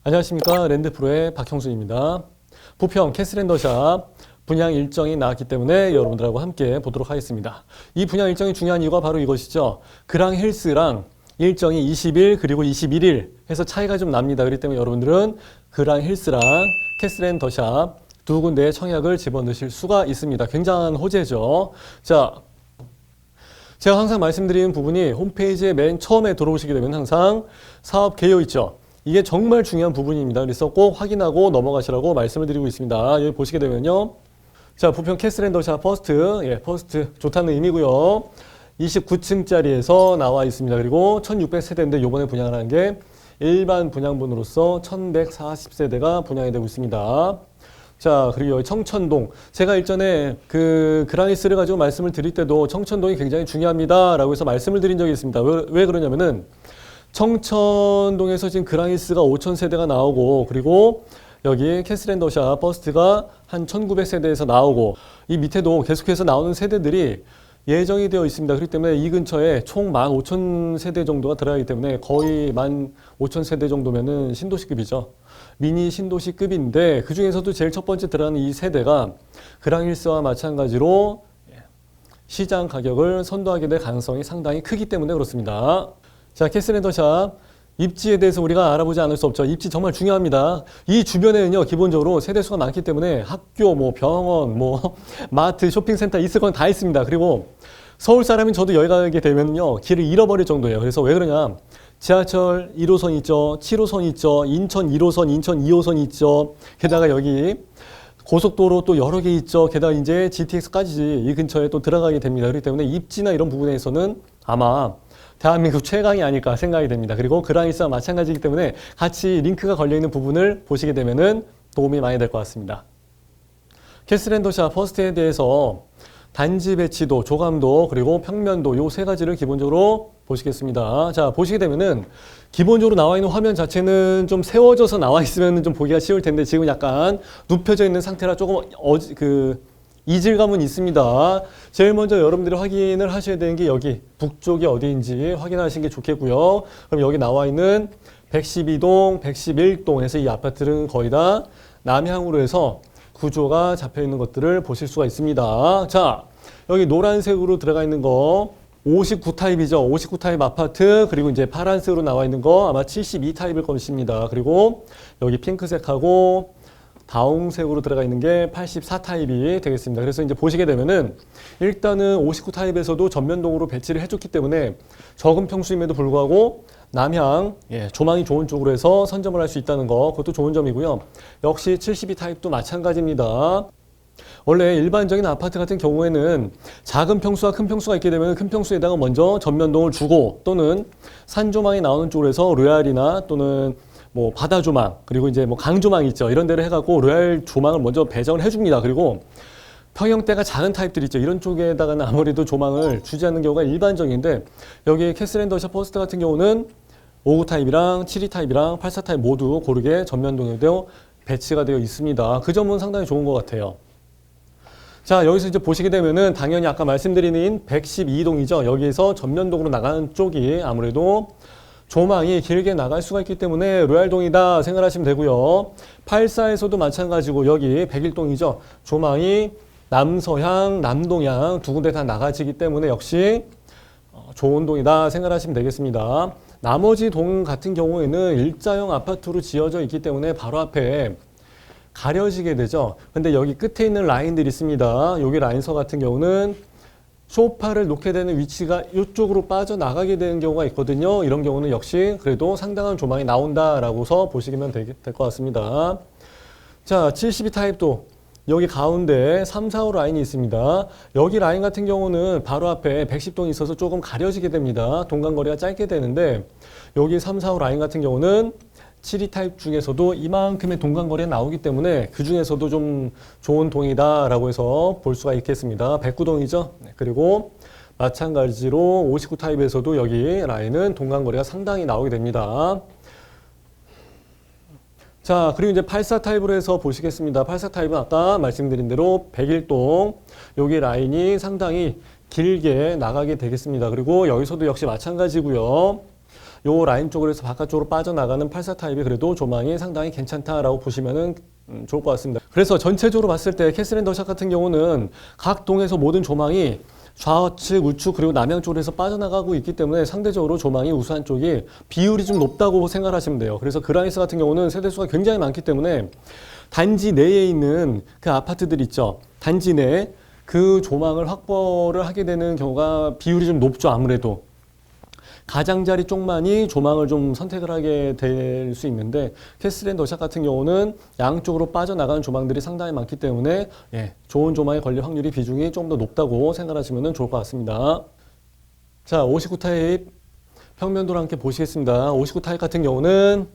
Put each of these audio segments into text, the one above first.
안녕하십니까. 랜드프로의 박형순입니다. 부평 캐슬앤더샵 분양 일정이 나왔기 때문에 여러분들하고 함께 보도록 하겠습니다. 이 분양 일정이 중요한 이유가 바로 이것이죠. 그랑힐스랑 일정이 20일 그리고 21일 해서 차이가 좀 납니다. 그렇기 때문에 여러분들은 그랑힐스랑 캐슬앤더샵 두 군데의 청약을 집어넣으실 수가 있습니다. 굉장한 호재죠. 자, 제가 항상 말씀드리는 부분이 홈페이지에 맨 처음에 들어오시게 되면 항상 사업 개요 있죠. 이게 정말 중요한 부분입니다. 그래서 꼭 확인하고 넘어가시라고 말씀을 드리고 있습니다. 여기 보시게 되면요. 자, 부평 캐슬앤더샵 퍼스트. 퍼스트 좋다는 의미고요. 29층짜리에서 나와 있습니다. 그리고 1600세대인데 요번에 분양을 하는 게 일반 분양분으로서 1140세대가 분양이 되고 있습니다. 자, 그리고 여기 청천동. 제가 일전에 그랑힐스를 가지고 말씀을 드릴 때도 청천동이 굉장히 중요합니다. 라고 해서 말씀을 드린 적이 있습니다. 왜 그러냐면은 청천동에서 지금 그랑힐스가 5000세대가 나오고, 그리고 여기 캐슬앤더샵 퍼스트가 한 1900세대에서 나오고, 이 밑에도 계속해서 나오는 세대들이 예정이 되어 있습니다. 그렇기 때문에 이 근처에 총 15,000세대 정도가 들어가기 때문에 거의 15,000세대 정도면은 신도시급이죠. 미니 신도시급인데 그 중에서도 제일 첫 번째 들어가는 이 세대가 그랑힐스와 마찬가지로 시장 가격을 선도하게 될 가능성이 상당히 크기 때문에 그렇습니다. 자, 캐슬앤더샵 입지에 대해서 우리가 알아보지 않을 수 없죠. 입지 정말 중요합니다. 이 주변에는요, 기본적으로 세대수가 많기 때문에 학교, 병원, 마트, 쇼핑센터 있을 건 다 있습니다. 그리고 서울 사람인 저도 여기 가게 되면요, 길을 잃어버릴 정도예요. 그래서 왜 그러냐? 지하철 1호선 있죠, 7호선 있죠, 인천 1호선, 인천 2호선 있죠. 게다가 여기 고속도로 또 여러 개 있죠. 게다가 이제 GTX까지 이 근처에 또 들어가게 됩니다. 그렇기 때문에 입지나 이런 부분에서는 아마 대한민국 최강이 아닐까 생각이 됩니다. 그리고 그랑힐스와 마찬가지이기 때문에 같이 링크가 걸려있는 부분을 보시게 되면은 도움이 많이 될 것 같습니다. 캐슬앤더샵 퍼스트에 대해서 단지 배치도, 조감도, 그리고 평면도 요 세 가지를 기본적으로 보시겠습니다. 자, 보시게 되면은 기본적으로 나와 있는 화면 자체는 좀 세워져서 나와 있으면 좀 보기가 쉬울 텐데 지금 약간 눕혀져 있는 상태라 조금 이질감은 있습니다. 제일 먼저 여러분들이 확인을 하셔야 되는 게 여기 북쪽이 어디인지 확인하시는 게 좋겠고요. 그럼 여기 나와 있는 112동, 111동에서 이 아파트는 거의 다 남향으로 해서 구조가 잡혀 있는 것들을 보실 수가 있습니다. 자, 여기 노란색으로 들어가 있는 거 59타입이죠. 59타입 아파트. 그리고 이제 파란색으로 나와 있는 거 아마 72타입일 것입니다. 그리고 여기 핑크색하고 다홍색으로 들어가 있는 게 84타입이 되겠습니다. 그래서 이제 보시게 되면은 일단은 59타입에서도 전면동으로 배치를 해줬기 때문에 적은 평수임에도 불구하고 남향, 조망이 좋은 쪽으로 해서 선점을 할 수 있다는 거, 그것도 좋은 점이고요. 역시 72타입도 마찬가지입니다. 원래 일반적인 아파트 같은 경우에는 작은 평수와 큰 평수가 있게 되면 큰 평수에다가 먼저 전면동을 주고 또는 산조망이 나오는 쪽으로 해서 로얄이나 또는 바다 조망, 그리고 이제 강 조망 있죠. 이런 데를 해갖고 로얄 조망을 먼저 배정을 해줍니다. 그리고 평형대가 작은 타입들 있죠. 이런 쪽에다가는 아무래도 조망을 주지 않는 경우가 일반적인데 여기 캐슬앤더샵 퍼스트 같은 경우는 59 타입이랑 72 타입이랑 84 타입 모두 고르게 전면동에도 배치가 되어 있습니다. 그 점은 상당히 좋은 것 같아요. 자, 여기서 이제 보시게 되면은 당연히 아까 말씀드린 112동이죠. 여기에서 전면동으로 나가는 쪽이 아무래도 조망이 길게 나갈 수가 있기 때문에 로얄동이다 생각하시면 되고요. 84에서도 마찬가지고 여기 101동이죠. 조망이 남서향, 남동향 두 군데 다 나가지기 때문에 역시 좋은 동이다 생각하시면 되겠습니다. 나머지 동 같은 경우에는 일자형 아파트로 지어져 있기 때문에 바로 앞에 가려지게 되죠. 근데 여기 끝에 있는 라인들이 있습니다. 여기 라인서 같은 경우는 소파를 놓게 되는 위치가 이쪽으로 빠져나가게 되는 경우가 있거든요. 이런 경우는 역시 그래도 상당한 조망이 나온다라고서 보시면 될 것 같습니다. 자, 72 타입도 여기 가운데 3, 4, 5 라인이 있습니다. 여기 라인 같은 경우는 바로 앞에 110동이 있어서 조금 가려지게 됩니다. 동간거리가 짧게 되는데 여기 3, 4, 5 라인 같은 경우는 72 타입 중에서도 이만큼의 동간거리가 나오기 때문에 그 중에서도 좀 좋은 동이다라고 해서 볼 수가 있겠습니다. 109동이죠. 그리고 마찬가지로 59 타입에서도 여기 라인은 동간거리가 상당히 나오게 됩니다. 자, 그리고 이제 84 타입으로 해서 보시겠습니다. 84 타입은 아까 말씀드린 대로 101동 여기 라인이 상당히 길게 나가게 되겠습니다. 그리고 여기서도 역시 마찬가지고요. 요 라인 쪽으로 해서 바깥쪽으로 빠져나가는 84 타입이 그래도 조망이 상당히 괜찮다라고 보시면은 좋을 것 같습니다. 그래서 전체적으로 봤을 때 캐슬 더샷 같은 경우는 각 동에서 모든 조망이 좌측, 우측 그리고 남향 쪽으로 해서 빠져나가고 있기 때문에 상대적으로 조망이 우수한 쪽이 비율이 좀 높다고 생각하시면 돼요. 그래서 그라니스 같은 경우는 세대수가 굉장히 많기 때문에 단지 내에 있는 그 아파트들 있죠. 단지 내 그 조망을 확보를 하게 되는 경우가 비율이 좀 높죠. 아무래도. 가장자리 쪽만이 조망을 좀 선택을 하게 될 수 있는데 캐슬 더샷 같은 경우는 양쪽으로 빠져나가는 조망들이 상당히 많기 때문에 좋은 조망에 걸릴 확률이 비중이 조금 더 높다고 생각하시면 좋을 것 같습니다. 자, 59 타입 평면도를 함께 보시겠습니다. 59 타입 같은 경우는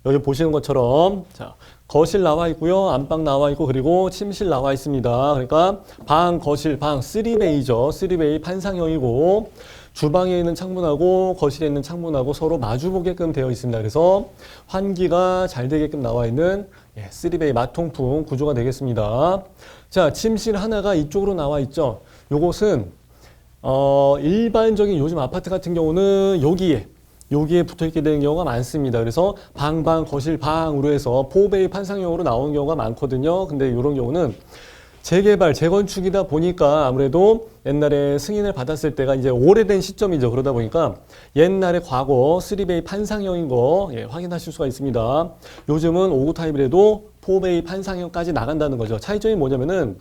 여기 보시는 것처럼 자, 거실 나와 있고요. 안방 나와 있고 그리고 침실 나와 있습니다. 그러니까 방, 거실, 방 3베이죠. 3베이 판상형이고 주방에 있는 창문하고 거실에 있는 창문하고 서로 마주보게끔 되어 있습니다. 그래서 환기가 잘 되게끔 나와 있는 3베이 마통풍 구조가 되겠습니다. 자, 침실 하나가 이쪽으로 나와 있죠. 요것은 일반적인 요즘 아파트 같은 경우는 여기에 붙어 있게 되는 경우가 많습니다. 그래서 방, 거실, 방으로 해서 4베이 판상형으로 나오는 경우가 많거든요. 근데 이런 경우는 재개발, 재건축이다 보니까 아무래도 옛날에 승인을 받았을 때가 이제 오래된 시점이죠. 그러다 보니까 옛날에 과거 3베이 판상형인 거 확인하실 수가 있습니다. 요즘은 59 타입이라도 4베이 판상형까지 나간다는 거죠. 차이점이 뭐냐면은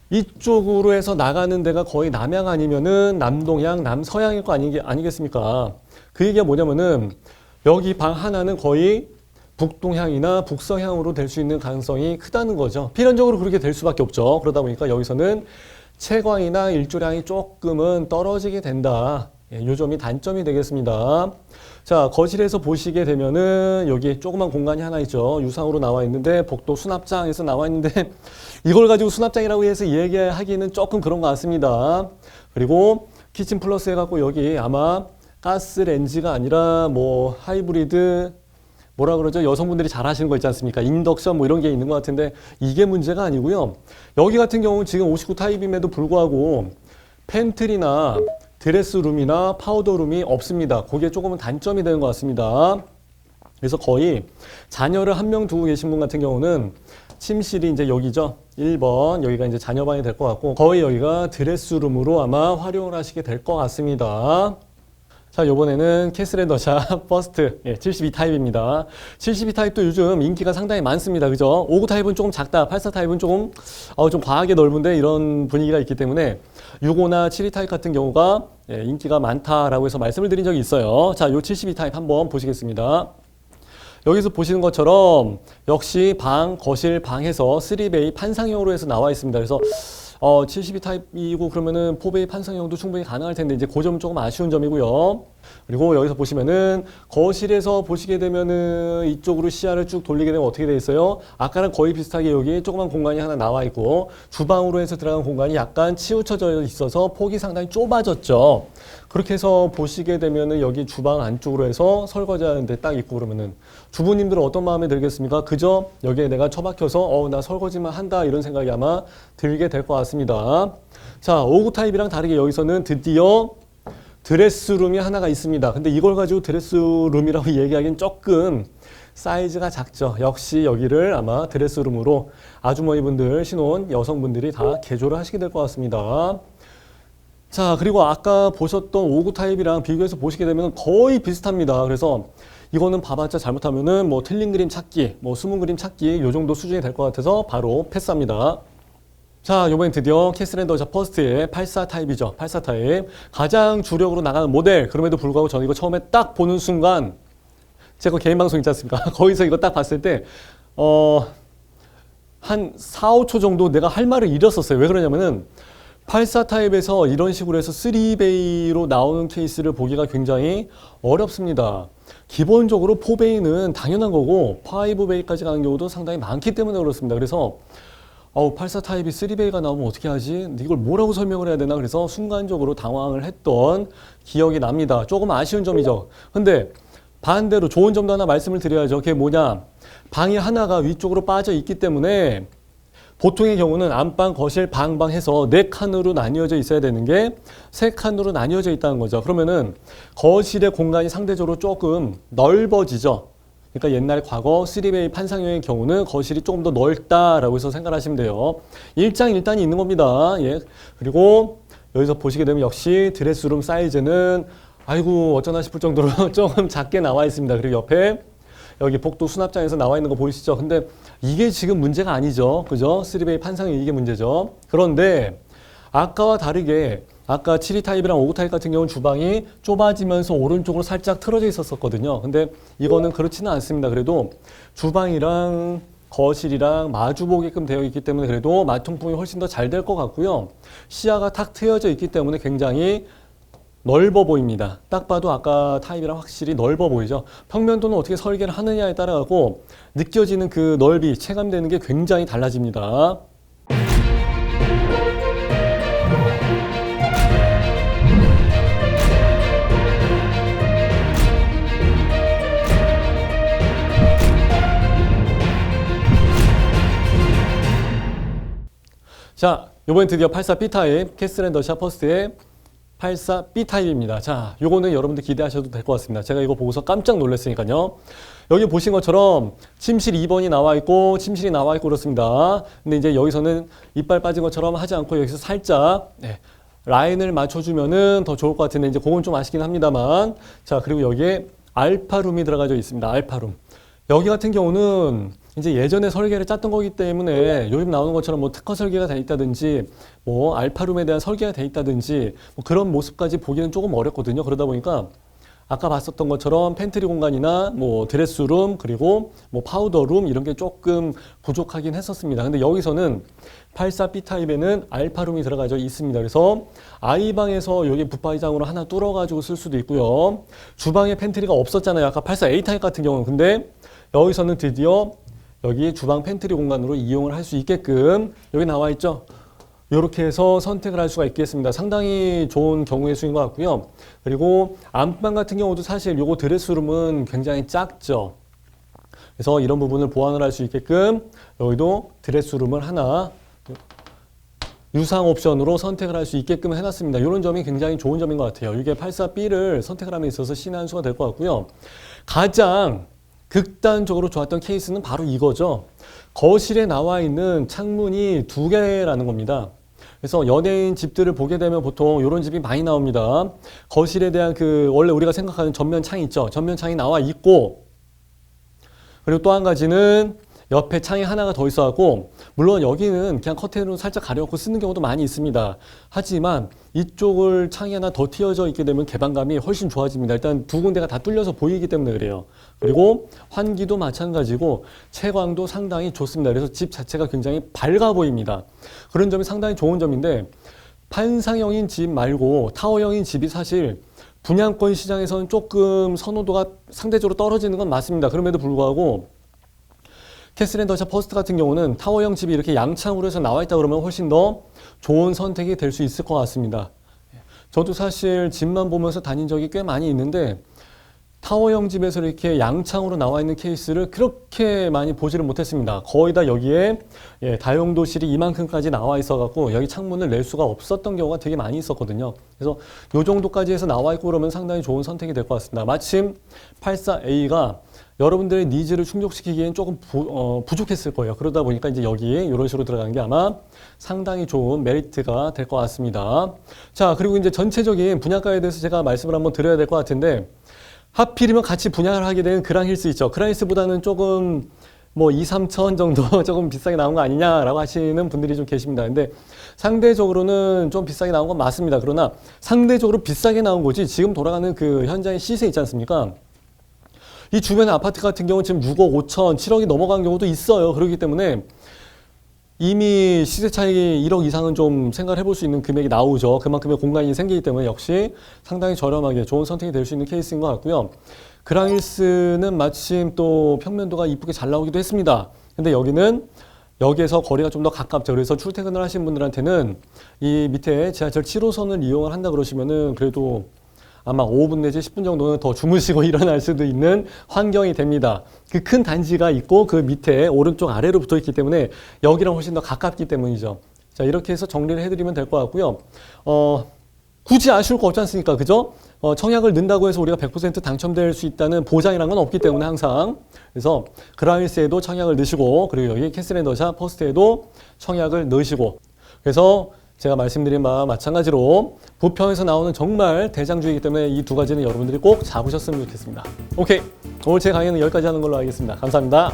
이쪽으로 해서 나가는 데가 거의 남향 아니면은 남동향, 남서향일 거 아니겠습니까? 그 얘기가 뭐냐면은 여기 방 하나는 거의 북동향이나 북서향으로 될 수 있는 가능성이 크다는 거죠. 필연적으로 그렇게 될 수밖에 없죠. 그러다 보니까 여기서는 채광이나 일조량이 조금은 떨어지게 된다. 요 점이 단점이 되겠습니다. 자, 거실에서 보시게 되면은 여기 조그만 공간이 하나 있죠. 유상으로 나와 있는데 복도 수납장에서 나와 있는데 이걸 가지고 수납장이라고 해서 얘기하기는 조금 그런 것 같습니다. 그리고 키친 플러스 해갖고 여기 아마 가스 렌지가 아니라 뭐 하이브리드 뭐라 그러죠? 여성분들이 잘 하시는 거 있지 않습니까? 인덕션 뭐 이런 게 있는 것 같은데 이게 문제가 아니고요. 여기 같은 경우는 지금 59 타입임에도 불구하고 팬트리나 드레스룸이나 파우더룸이 없습니다. 그게 조금은 단점이 되는 것 같습니다. 그래서 거의 자녀를 한 명 두고 계신 분 같은 경우는 침실이 이제 여기죠. 1번 여기가 이제 자녀방이 될 것 같고 거의 여기가 드레스룸으로 아마 활용을 하시게 될 것 같습니다. 자, 이번에는 캐슬 더샷 퍼스트 72 타입입니다. 72 타입도 요즘 인기가 상당히 많습니다. 그죠? 59 타입은 조금 작다. 84 타입은 조금 좀 과하게 넓은데 이런 분위기가 있기 때문에 65나 72 타입 같은 경우가 인기가 많다라고 해서 말씀을 드린 적이 있어요. 자, 요 72 타입 한번 보시겠습니다. 여기서 보시는 것처럼 역시 방, 거실, 방에서 3베이 판상형으로 해서 나와 있습니다. 그래서 72 타입이고 그러면은 4베이 판상형도 충분히 가능할 텐데 이제 그 점은 조금 아쉬운 점이고요. 그리고 여기서 보시면은 거실에서 보시게 되면은 이쪽으로 시야를 쭉 돌리게 되면 어떻게 돼 있어요? 아까랑 거의 비슷하게 여기 조그만 공간이 하나 나와 있고 주방으로 해서 들어간 공간이 약간 치우쳐져 있어서 폭이 상당히 좁아졌죠. 그렇게 해서 보시게 되면은 여기 주방 안쪽으로 해서 설거지하는데 딱 있고 그러면은 주부님들은 어떤 마음이 들겠습니까? 그저 여기에 내가 처박혀서 나 설거지만 한다 이런 생각이 아마 들게 될 것 같습니다. 자, 59 타입이랑 다르게 여기서는 드디어 드레스룸이 하나가 있습니다. 근데 이걸 가지고 드레스룸이라고 얘기하기는 조금 사이즈가 작죠. 역시 여기를 아마 드레스룸으로 아주머니분들, 신혼 여성분들이 다 개조를 하시게 될 것 같습니다. 자, 그리고 아까 보셨던 59 타입이랑 비교해서 보시게 되면 거의 비슷합니다. 그래서 이거는 봐봤자 잘못하면은 뭐 틀린 그림 찾기, 뭐 숨은 그림 찾기 요 정도 수준이 될 것 같아서 바로 패스합니다. 자, 이번엔 드디어 캐슬 더샷 퍼스트의 84 타입이죠. 84 타입. 가장 주력으로 나가는 모델. 그럼에도 불구하고 저는 이거 처음에 딱 보는 순간 제가 개인 방송 있지 않습니까? 거기서 이거 딱 봤을 때 한 4, 5초 정도 내가 할 말을 잃었었어요. 왜 그러냐면은 84 타입에서 이런 식으로 해서 3베이로 나오는 케이스를 보기가 굉장히 어렵습니다. 기본적으로 4베이는 당연한 거고 5베이까지 가는 경우도 상당히 많기 때문에 그렇습니다. 그래서 84 타입이 3베이가 나오면 어떻게 하지? 이걸 뭐라고 설명을 해야 되나? 그래서 순간적으로 당황을 했던 기억이 납니다. 조금 아쉬운 점이죠. 근데 반대로 좋은 점도 하나 말씀을 드려야죠. 그게 뭐냐? 방이 하나가 위쪽으로 빠져 있기 때문에 보통의 경우는 안방, 거실, 방방 해서 4칸으로 나뉘어져 있어야 되는 게 3칸으로 나뉘어져 있다는 거죠. 그러면은 거실의 공간이 상대적으로 조금 넓어지죠. 그러니까 옛날 과거 3베이 판상형의 경우는 거실이 조금 더 넓다라고 해서 생각하시면 돼요. 일장일단이 있는 겁니다. 예. 그리고 여기서 보시게 되면 역시 드레스룸 사이즈는 아이고 어쩌나 싶을 정도로 조금 작게 나와 있습니다. 그리고 옆에 여기 복도 수납장에서 나와 있는 거 보이시죠? 근데 이게 지금 문제가 아니죠. 그죠? 3베이 판상형 이게 문제죠. 그런데 아까와 다르게 아까 72 타입이랑 59 타입 같은 경우는 주방이 좁아지면서 오른쪽으로 살짝 틀어져 있었거든요. 근데 이거는 그렇지는 않습니다. 그래도 주방이랑 거실이랑 마주보게끔 되어 있기 때문에 그래도 마통풍이 훨씬 더 잘 될 것 같고요. 시야가 탁 트여져 있기 때문에 굉장히 넓어 보입니다. 딱 봐도 아까 타입이랑 확실히 넓어 보이죠. 평면도는 어떻게 설계를 하느냐에 따라가고 느껴지는 그 넓이, 체감되는 게 굉장히 달라집니다. 자, 이번엔 드디어 84B 타입 캐슬앤더샤 퍼스트의 84B 타입입니다. 자, 요거는 여러분들 기대하셔도 될 것 같습니다. 제가 이거 보고서 깜짝 놀랐으니까요. 여기 보신 것처럼 침실 2번이 나와 있고 침실이 나와 있고 그렇습니다. 근데 이제 여기서는 이빨 빠진 것처럼 하지 않고 여기서 살짝 라인을 맞춰주면은 더 좋을 것 같은데 이제 그건 좀 아쉽긴 합니다만. 자, 그리고 여기에 알파룸이 들어가져 있습니다. 알파룸. 여기 같은 경우는 이제 예전에 설계를 짰던 거기 때문에 요즘 나오는 것처럼 뭐 특허 설계가 돼 있다든지 뭐 알파룸에 대한 설계가 돼 있다든지 뭐 그런 모습까지 보기는 조금 어렵거든요. 그러다 보니까 아까 봤었던 것처럼 팬트리 공간이나 뭐 드레스룸 그리고 뭐 파우더룸 이런 게 조금 부족하긴 했었습니다. 근데 여기서는 84B 타입에는 알파룸이 들어가져 있습니다. 그래서 아이방에서 여기 붙박이장으로 하나 뚫어가지고 쓸 수도 있고요. 주방에 팬트리가 없었잖아요. 아까 84A 타입 같은 경우는. 근데 여기서는 드디어 여기 주방 팬트리 공간으로 이용을 할 수 있게끔 여기 나와 있죠. 이렇게 해서 선택을 할 수가 있겠습니다. 상당히 좋은 경우의 수인 것 같고요. 그리고 안방 같은 경우도 사실 요거 드레스룸은 굉장히 작죠. 그래서 이런 부분을 보완을 할 수 있게끔 여기도 드레스룸을 하나 유상 옵션으로 선택을 할 수 있게끔 해놨습니다. 이런 점이 굉장히 좋은 점인 것 같아요. 이게 84B를 선택을 함에 있어서 신의 한 수가 될 것 같고요. 가장 극단적으로 좋았던 케이스는 바로 이거죠. 거실에 나와 있는 창문이 2개라는 겁니다. 그래서 연예인 집들을 보게 되면 보통 이런 집이 많이 나옵니다. 거실에 대한 그 원래 우리가 생각하는 전면 창이 있죠. 전면 창이 나와 있고 그리고 또 한 가지는 옆에 창이 하나가 더 있어갖고 물론 여기는 그냥 커튼으로 살짝 가려놓고 쓰는 경우도 많이 있습니다. 하지만 이쪽을 창이 하나 더 튀어져 있게 되면 개방감이 훨씬 좋아집니다. 일단 두 군데가 다 뚫려서 보이기 때문에 그래요. 그리고 환기도 마찬가지고 채광도 상당히 좋습니다. 그래서 집 자체가 굉장히 밝아 보입니다. 그런 점이 상당히 좋은 점인데 판상형인 집 말고 타워형인 집이 사실 분양권 시장에서는 조금 선호도가 상대적으로 떨어지는 건 맞습니다. 그럼에도 불구하고 캐슬앤더샤 퍼스트 같은 경우는 타워형 집이 이렇게 양창으로 해서 나와 있다 그러면 훨씬 더 좋은 선택이 될 수 있을 것 같습니다. 저도 사실 집만 보면서 다닌 적이 꽤 많이 있는데 타워형 집에서 이렇게 양창으로 나와 있는 케이스를 그렇게 많이 보지를 못했습니다. 거의 다 여기에 다용도실이 이만큼까지 나와 있어 갖고 여기 창문을 낼 수가 없었던 경우가 되게 많이 있었거든요. 그래서 이 정도까지 해서 나와 있고 그러면 상당히 좋은 선택이 될 것 같습니다. 마침 84A가 여러분들의 니즈를 충족시키기엔 조금 부족했을 거예요. 그러다 보니까 이제 여기에 이런 식으로 들어간 게 아마 상당히 좋은 메리트가 될 것 같습니다. 자, 그리고 이제 전체적인 분양가에 대해서 제가 말씀을 한번 드려야 될 것 같은데 하필이면 같이 분양을 하게 된 그랑힐스 있죠. 그랑힐스보다는 조금 뭐 2, 3천 정도 조금 비싸게 나온 거 아니냐라고 하시는 분들이 좀 계십니다. 근데 상대적으로는 좀 비싸게 나온 건 맞습니다. 그러나 상대적으로 비싸게 나온 거지 지금 돌아가는 그 현장의 시세 있지 않습니까? 이 주변의 아파트 같은 경우는 지금 6억 5천, 7억이 넘어간 경우도 있어요. 그렇기 때문에 이미 시세 차익이 1억 이상은 좀 생각을 해볼 수 있는 금액이 나오죠. 그만큼의 공간이 생기기 때문에 역시 상당히 저렴하게 좋은 선택이 될 수 있는 케이스인 것 같고요. 그랑힐스는 마침 또 평면도가 이쁘게 잘 나오기도 했습니다. 근데 여기는 여기에서 거리가 좀 더 가깝죠. 그래서 출퇴근을 하시는 분들한테는 이 밑에 지하철 7호선을 이용을 한다 그러시면은 그래도 아마 5분 내지 10분 정도는 더 주무시고 일어날 수도 있는 환경이 됩니다. 그 큰 단지가 있고 그 밑에 오른쪽 아래로 붙어 있기 때문에 여기랑 훨씬 더 가깝기 때문이죠. 자, 이렇게 해서 정리를 해드리면 될 것 같고요. 굳이 아쉬울 거 없지 않습니까? 그죠? 청약을 넣는다고 해서 우리가 100% 당첨될 수 있다는 보장이란 건 없기 때문에 항상. 그래서 그라일스에도 청약을 넣으시고, 그리고 여기 캐슬앤더샤 퍼스트에도 청약을 넣으시고. 그래서 제가 말씀드린 바와 마찬가지로 부평에서 나오는 정말 대장주이기 때문에 이 두 가지는 여러분들이 꼭 잡으셨으면 좋겠습니다. 오케이. 오늘 제 강의는 여기까지 하는 걸로 하겠습니다. 감사합니다.